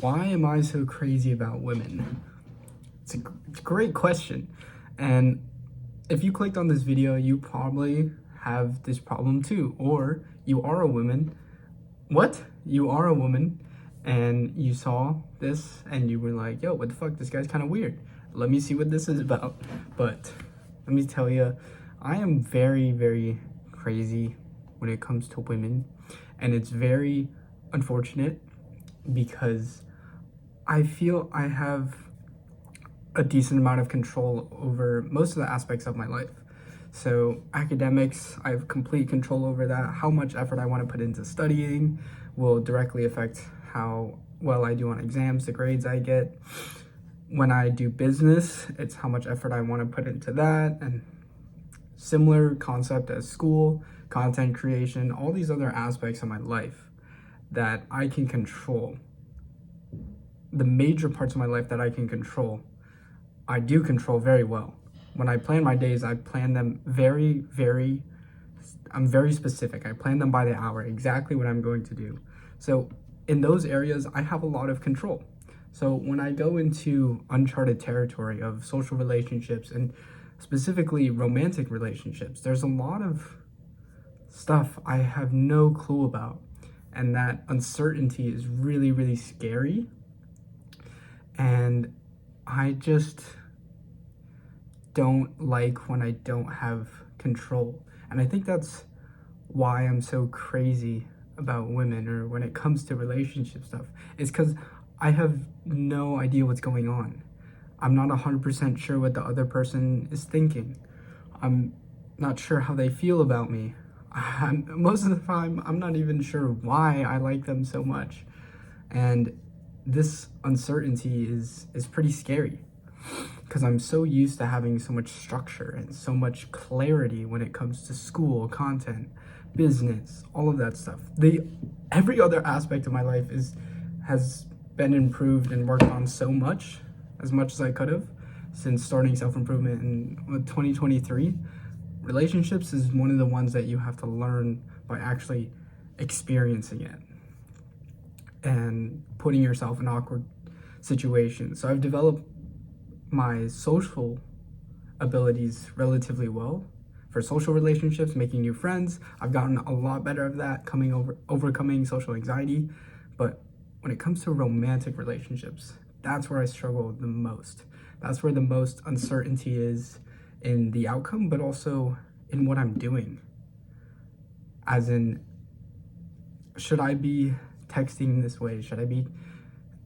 Why am I so crazy about women? It's a great question. And if you clicked on this video, you probably have this problem too. Or you are a woman. What? You are a woman and you saw this and you were like, yo, what the fuck? This guy's kind of weird. Let me see what this is about. But let me tell you, I am very, very crazy when it comes to women. And it's very unfortunate because I feel I have a decent amount of control over most of the aspects of my life. So academics, I have complete control over that. How much effort I want to put into studying will directly affect how well I do on exams, the grades I get. When I do business, it's how much effort I want to put into that, and similar concept as school, content creation, all these other aspects of my life that I can control. The major parts of my life that I can control, I do control very well. When I plan my days, I plan them I'm very specific. I plan them by the hour, exactly what I'm going to do. So in those areas, I have a lot of control. So when I go into uncharted territory of social relationships and specifically romantic relationships, there's a lot of stuff I have no clue about. And that uncertainty is really, really scary. And I just don't like when I don't have control. And I think that's why I'm so crazy about women, or when it comes to relationship stuff, is because I have no idea what's going on. I'm not 100% sure what the other person is thinking. I'm not sure how they feel about me. Most of the time, I'm not even sure why I like them so much. And this uncertainty is pretty scary because I'm so used to having so much structure and so much clarity when it comes to school, content, business, all of that stuff. Every other aspect of my life has been improved and worked on so much as I could have since starting self-improvement in 2023. Relationships is one of the ones that you have to learn by actually experiencing it and putting yourself in awkward situations. So I've developed my social abilities relatively well for social relationships, making new friends. I've gotten a lot better at that, overcoming social anxiety. But when it comes to romantic relationships, that's where I struggle the most. That's where the most uncertainty is in the outcome, but also in what I'm doing. As in, should I be texting this way? Should I be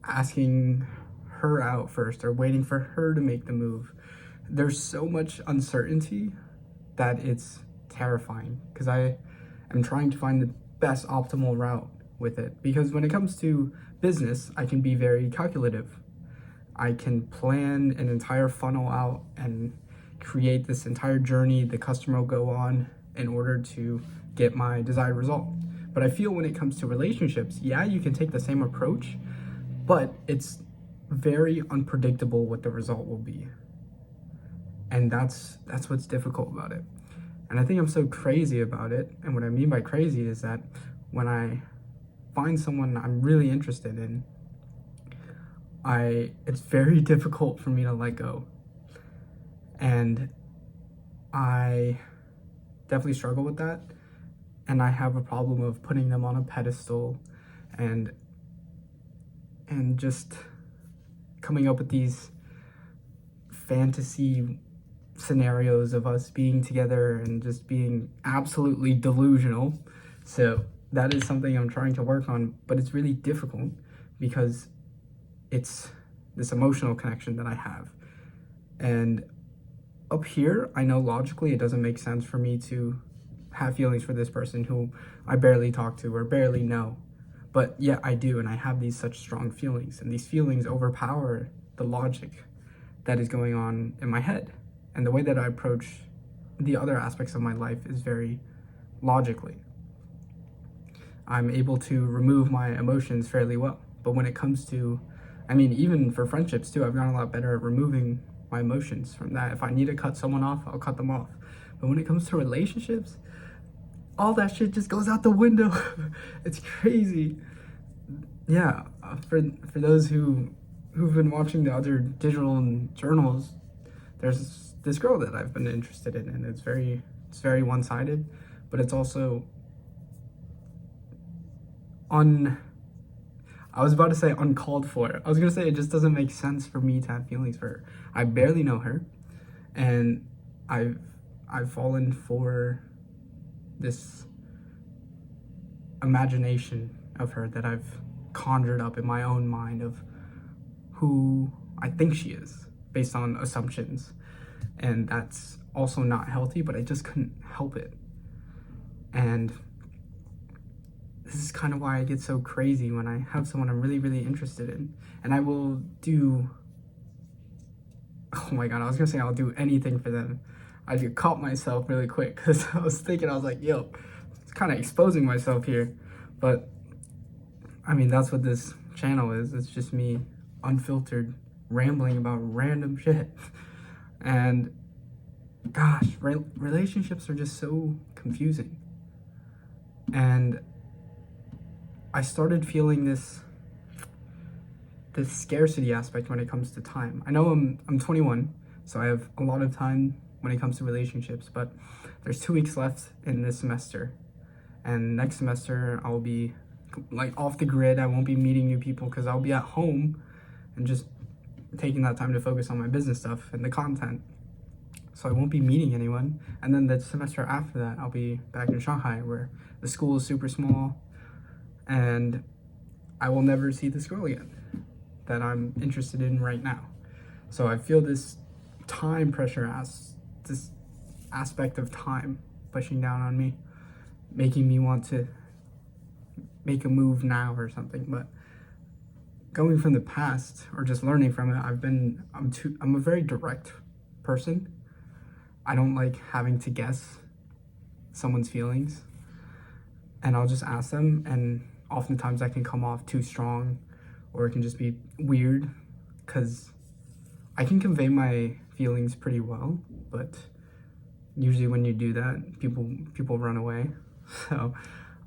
asking her out first or waiting for her to make the move? There's so much uncertainty that it's terrifying because I am trying to find the best optimal route with it. Because when it comes to business, I can be very calculative. I can plan an entire funnel out and create this entire journey the customer will go on in order to get my desired result. But I feel when it comes to relationships, yeah, you can take the same approach, but it's very unpredictable what the result will be. And that's what's difficult about it. And I think I'm so crazy about it. And what I mean by crazy is that when I find someone I'm really interested in, it's very difficult for me to let go. And I definitely struggle with that. And I have a problem of putting them on a pedestal and just coming up with these fantasy scenarios of us being together and just being absolutely delusional. So that is something I'm trying to work on, but it's really difficult because it's this emotional connection that I have. And up here, I know logically it doesn't make sense for me to have feelings for this person who I barely talk to or barely know. But yet I do, and I have these such strong feelings, and these feelings overpower the logic that is going on in my head. And the way that I approach the other aspects of my life is very logically. I'm able to remove my emotions fairly well. But when it comes to, even for friendships too, I've gotten a lot better at removing my emotions from that. If I need to cut someone off, I'll cut them off. But when it comes to relationships, all that shit just goes out the window. It's crazy. Yeah, For those who've been watching the other digital journals, there's this girl that I've been interested in, and it's very one-sided, but it's also I was about to say uncalled for. I was gonna say it just doesn't make sense for me to have feelings for her. I barely know her, and I've fallen for this imagination of her that I've conjured up in my own mind of who I think she is based on assumptions. And that's also not healthy, but I just couldn't help it. And this is kind of why I get so crazy when I have someone I'm really, really interested in. And I will do, oh my God, I was gonna say I'll do anything for them. I just caught myself really quick because I was like, yo, it's kind of exposing myself here. But I mean, that's what this channel is. It's just me unfiltered rambling about random shit. And gosh, relationships are just so confusing. And I started feeling this scarcity aspect when it comes to time. I know I'm 21, so I have a lot of time when it comes to relationships, but there's 2 weeks left in this semester. And next semester I'll be like off the grid. I won't be meeting new people because I'll be at home and just taking that time to focus on my business stuff and the content. So I won't be meeting anyone. And then the semester after that, I'll be back in Shanghai where the school is super small and I will never see this girl again that I'm interested in right now. So I feel this time pressure, this aspect of time pushing down on me, making me want to make a move now or something. But going from the past or just learning from it, I'm a very direct person. I don't like having to guess someone's feelings, and I'll just ask them, and oftentimes I can come off too strong or it can just be weird because I can convey my feelings pretty well, but usually when you do that, people run away. So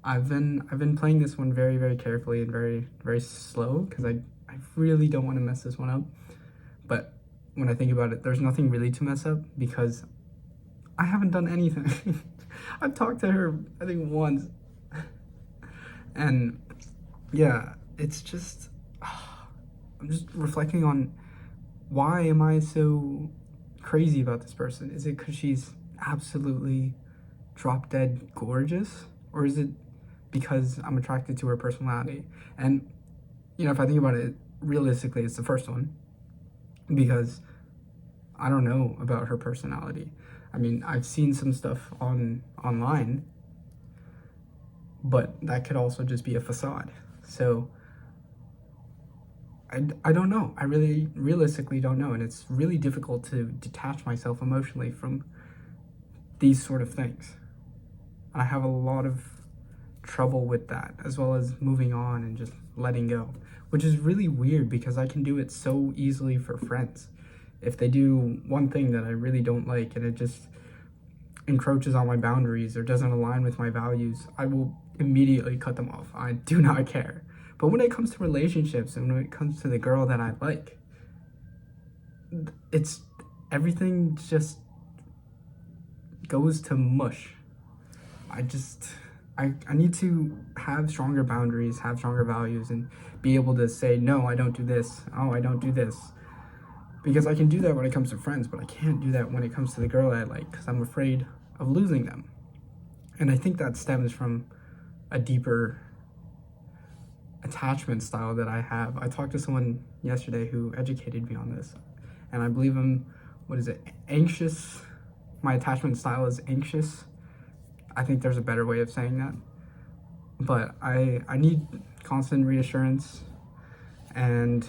I've been playing this one very, very carefully and very, very slow because I really don't want to mess this one up. But when I think about it, there's nothing really to mess up because I haven't done anything. I've talked to her, I think, once. And yeah, it's just, I'm just reflecting on why am I so crazy about this person? Is it because she's absolutely drop dead gorgeous? Or is it because I'm attracted to her personality? And, you know, if I think about it, realistically, it's the first one. Because I don't know about her personality. I mean, I've seen some stuff online, but that could also just be a facade. So I don't know. I really realistically don't know. And it's really difficult to detach myself emotionally from these sort of things. I have a lot of trouble with that, as well as moving on and just letting go, which is really weird because I can do it so easily for friends. If they do one thing that I really don't like and it just encroaches on my boundaries or doesn't align with my values, I will immediately cut them off. I do not care. But when it comes to relationships and when it comes to the girl that I like, it's everything just goes to mush. I need to have stronger boundaries, have stronger values, and be able to say, no, I don't do this. Oh, I don't do this. Because I can do that when it comes to friends, but I can't do that when it comes to the girl I like because I'm afraid of losing them. And I think that stems from a deeper attachment style that I have. I talked to someone yesterday who educated me on this, and I believe I'm, anxious. My attachment style is anxious. I think there's a better way of saying that. But I need constant reassurance, and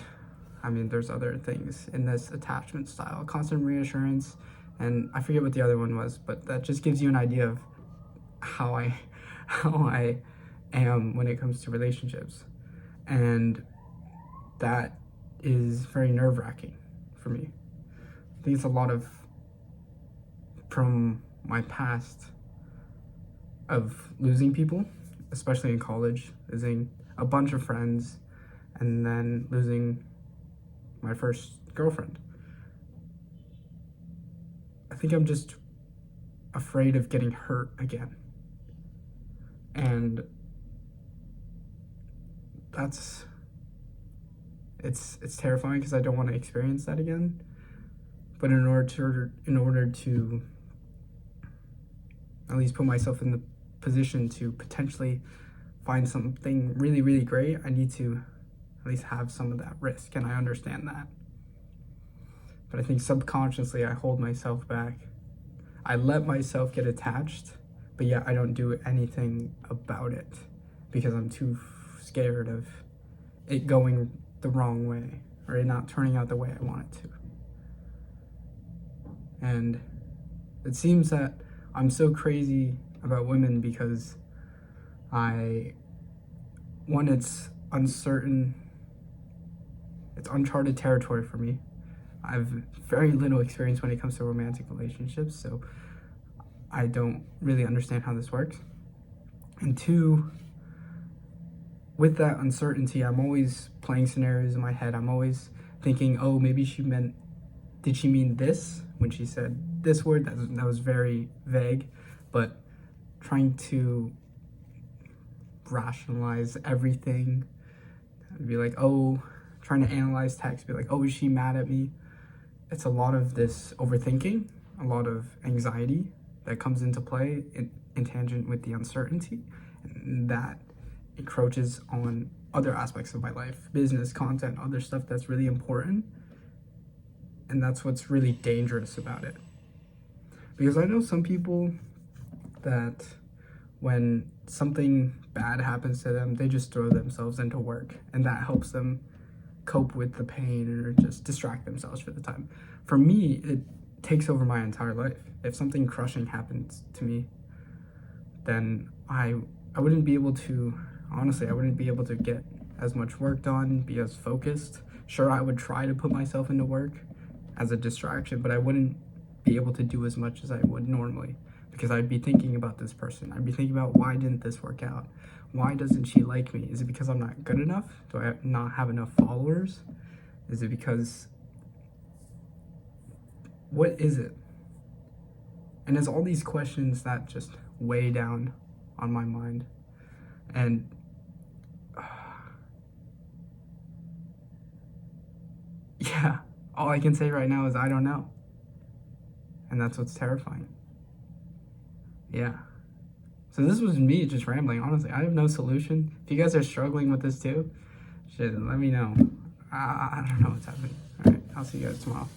I mean, there's other things in this attachment style, constant reassurance, and I forget what the other one was, but that just gives you an idea of how I am when it comes to relationships. And that is very nerve-wracking for me. I think it's a lot of from my past of losing people, especially in college, losing a bunch of friends and then losing my first girlfriend. I think I'm just afraid of getting hurt again. And it's terrifying because I don't want to experience that again. But in order to at least put myself in the position to potentially find something really, really great, I need to at least have some of that risk, and I understand that. But I think subconsciously I hold myself back. I let myself get attached, but yet I don't do anything about it because I'm too scared of it going the wrong way or it not turning out the way I want it to. And it seems that I'm so crazy about women because it's uncertain, it's uncharted territory for me. I've very little experience when it comes to romantic relationships, so I don't really understand how this works. And two, with that uncertainty, I'm always playing scenarios in my head. I'm always thinking, oh, maybe did she mean this when she said this word? That was very vague, but trying to rationalize everything. I'd be like, oh, trying to analyze text, be like, oh, is she mad at me? It's a lot of this overthinking, a lot of anxiety that comes into play in tangent with the uncertainty, and that encroaches on other aspects of my life, business, content, other stuff that's really important. And that's what's really dangerous about it. Because I know some people that when something bad happens to them, they just throw themselves into work, and that helps them cope with the pain or just distract themselves for the time. For me, it takes over my entire life. If something crushing happens to me, then I wouldn't be able to, honestly, I wouldn't be able to get as much work done, be as focused. Sure, I would try to put myself into work as a distraction, but I wouldn't be able to do as much as I would normally because I'd be thinking about this person. I'd be thinking about, why didn't this work out? Why doesn't she like me? Is it because I'm not good enough? Do I not have enough followers? Is it because, what is it? And it's all these questions that just weigh down on my mind. And yeah, all I can say right now is I don't know. And that's what's terrifying. Yeah. So this was me just rambling. Honestly, I have no solution. If you guys are struggling with this too, shit, let me know. I don't know what's happening. All right, I'll see you guys tomorrow.